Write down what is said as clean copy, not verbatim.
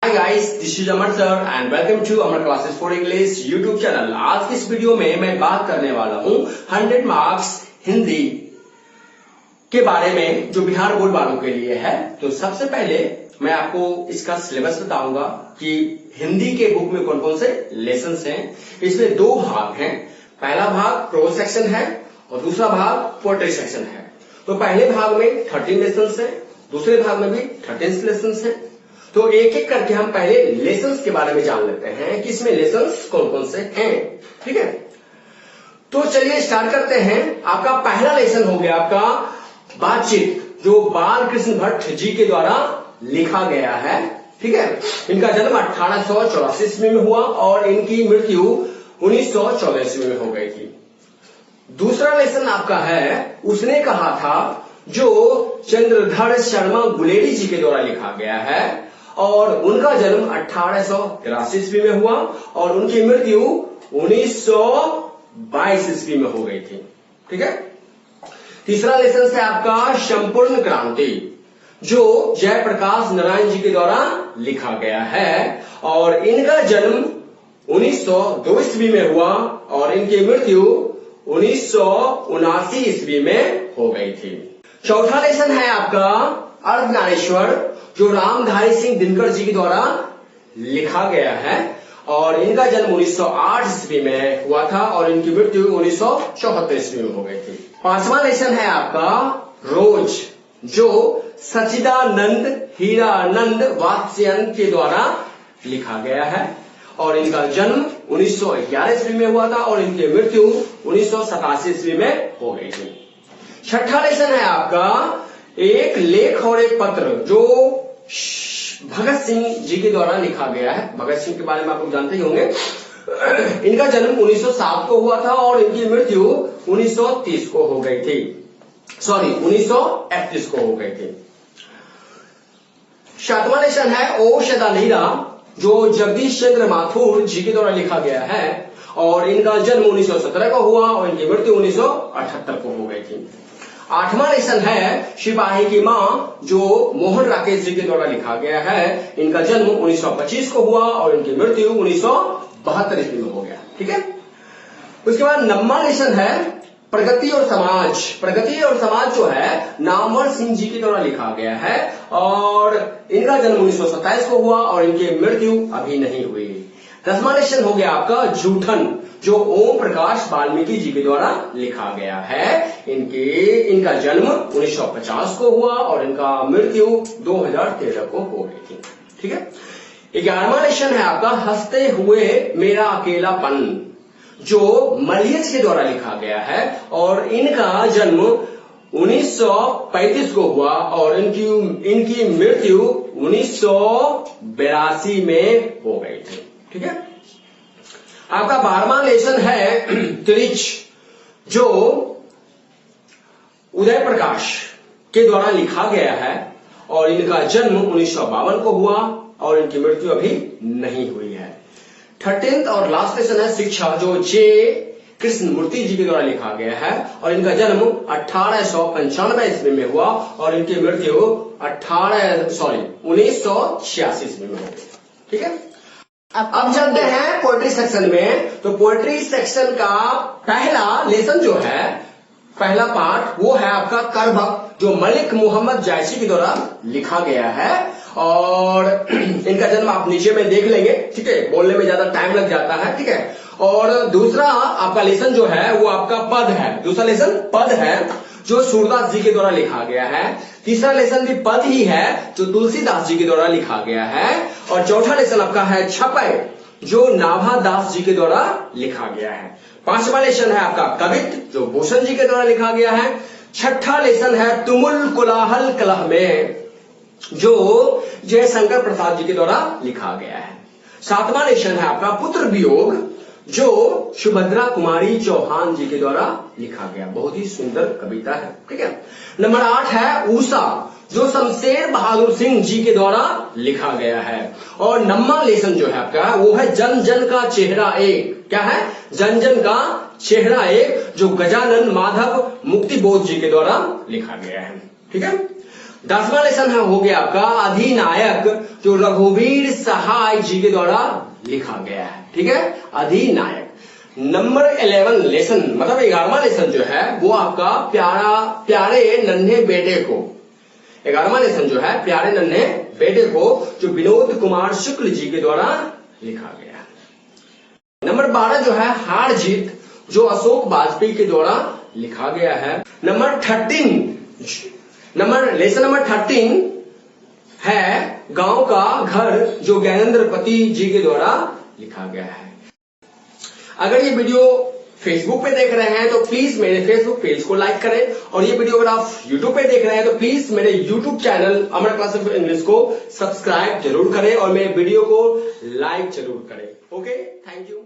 Hi guys, this is Amar sir and welcome to Amar classes for English YouTube channel. आज की इस video में मैं बात करने वाला हूं 100 मार्क्स हिंदी के बारे में जो बिहार बोर्ड वालों के लिए है। तो सबसे पहले मैं आपको इसका सिलेबस बताऊंगा कि हिंदी के बुक में कौन कौन से लेसन हैं। इसमें दो भाग हैं, पहला भाग प्रोज सेक्शन है और दूसरा भाग पोएट्री सेक्शन है। तो पहले भाग में 13 लेसन है, दूसरे भाग में भी 13 लेसन है। तो एक एक करके हम पहले लेसन्स के बारे में जान लेते हैं कि इसमें लेसन्स कौन कौन से हैं। ठीक है, तो चलिए स्टार्ट करते हैं। आपका पहला लेसन हो गया आपका बातचीत, जो बाल कृष्ण भट्ट जी के द्वारा लिखा गया है। ठीक है, इनका जन्म 1884 ईस्वी में हुआ और इनकी मृत्यु 1914 ईस्वी में हो गई थी। दूसरा लेसन आपका है उसने कहा था, जो चंद्रधर शर्मा गुलेरी जी के द्वारा लिखा गया है और उनका जन्म 1883 ईस्वी में हुआ और उनकी मृत्यु 1922 ईस्वी में हो गई थी। ठीक है, तीसरा लेसन है आपका संपूर्ण क्रांति, जो जयप्रकाश नारायण जी के द्वारा लिखा गया है और इनका जन्म 1902 ईस्वी में हुआ और इनकी मृत्यु 1979 ईस्वी में हो गई थी। चौथा लेसन है आपका अर्धनारीश्वर, जो रामधारी सिंह दिनकर जी के द्वारा लिखा गया है और इनका जन्म 1908 ईस्वी में हुआ था और इनकी मृत्यु 1974 ईस्वी में हो गई थी। पांचवा लेसन है आपका रोज, जो सच्चिदानंद हीरानंद वात्स्ययन के द्वारा लिखा गया है और इनका जन्म 1911 ईस्वी में हुआ था और इनकी मृत्यु 1987 ईस्वी में हो गई थी। छठा लेसन है आपका एक लेख और एक पत्र, जो भगत सिंह जी के द्वारा लिखा गया है। भगत सिंह के बारे में आप लोग जानते ही होंगे। इनका जन्म 1907 को हुआ था और इनकी मृत्यु 1930 को हो गई थी, 1931 को हो गई थी। सातवां लेसन है ओ शदानीरा, जो जगदीश चंद्र माथुर जी के द्वारा लिखा गया है और इनका जन्म 1917 को हुआ और इनकी मृत्यु 1978 को हो गई थी। आठवां लेसन है सिपाही की मां, जो मोहन राकेश जी के द्वारा लिखा गया है। इनका जन्म 1925 को हुआ और इनकी मृत्यु 1972 ईस्वी में हो गया। ठीक है, उसके बाद नौवां लेसन है प्रगति और समाज। प्रगति और समाज जो है नामवर सिंह जी के द्वारा लिखा गया है और इनका जन्म 1927 को हुआ और इनकी मृत्यु अभी नहीं हुई। 10वां लेसन हो गया आपका जूठन, जो ओम प्रकाश वाल्मीकि जी के द्वारा लिखा गया है। इनका जन्म 1950 को हुआ और इनका मृत्यु 2013 को हो गई थी। ठीक है, 11वां लेसन है आपका हंसते हुए मेरा अकेलापन, जो मलियज के द्वारा लिखा गया है और इनका जन्म 1935 को हुआ और इनकी मृत्यु 1982 में हो गई थी। ठीक है, आपका 12वां लेसन है त्रिच, जो उदय प्रकाश के द्वारा लिखा गया है और इनका जन्म 1952 को हुआ और इनकी मृत्यु अभी नहीं हुई है। 13th और लास्ट लेसन है शिक्षा, जो जे कृष्णमूर्ति जी के द्वारा लिखा गया है और इनका जन्म 1895 ईस्वी में हुआ और इनकी मृत्यु 1986 ईस्वी में हो गई। ठीक है, अब चलते हैं पोएट्री सेक्शन में। तो पोएट्री सेक्शन का पहला लेसन जो है, पहला पार्ट, वो है आपका करभक्त, जो मलिक मोहम्मद जायसी के द्वारा लिखा गया है और इनका जन्म आप नीचे में देख लेंगे। ठीक है, बोलने में ज्यादा टाइम लग जाता है। ठीक है, और दूसरा आपका लेसन जो है वो आपका पद है। दूसरा लेसन पद है, जो सूरदास जी के द्वारा लिखा गया है। तीसरा लेसन भी पद ही है, जो तुलसीदास जी के द्वारा लिखा गया है और चौथा लेसन आपका है छपय, जो नाभादास जी के द्वारा लिखा गया है। 5वां लेसन है आपका कवित्त, जो भूषण जी के द्वारा लिखा गया है। 6ठा लेसन है तुमुल कोलाहल कलह में, जो जयशंकर प्रसाद जी के द्वारा लिखा गया है। 7वां लेसन है आपका पुत्र वियोग, जो सुभद्रा कुमारी चौहान जी के द्वारा लिखा गया। बहुत ही सुंदर कविता है। ठीक है, नंबर 8 है ऊषा, जो शमशेर बहादुर सिंह जी के द्वारा लिखा गया है और 9वां लेसन जो है आपका वो है जन जन का चेहरा एक। क्या है? जन जन का चेहरा एक, जो गजानन माधव मुक्तिबोध जी के द्वारा लिखा गया है। ठीक है, 10वां लेसन हो गया आपका अधिनायक, जो रघुवीर सहाय जी के द्वारा लिखा गया है। ठीक है, अधिनायक। नंबर 11 लेसन मतलब 11वां लेसन जो है वो आपका प्यारे नन्हे बेटे को, 11वां लेसन जो है प्यारे नन्हे बेटे को, जो विनोद कुमार शुक्ल जी के द्वारा लिखा गया। नंबर 12 जो है हार जीत, जो अशोक वाजपेयी के द्वारा लिखा गया है। लेसन नंबर 13 है गांव का घर, जो ज्ञानेंद्रपति जी के द्वारा लिखा गया है। अगर ये वीडियो फेसबुक पे देख रहे हैं तो प्लीज मेरे फेसबुक पेज को लाइक करें, और ये वीडियो अगर आप यूट्यूब पे देख रहे हैं तो प्लीज मेरे YouTube channel Amar classes of English को सब्सक्राइब जरूर करें और मेरे वीडियो को लाइक जरूर करें। Okay, thank you.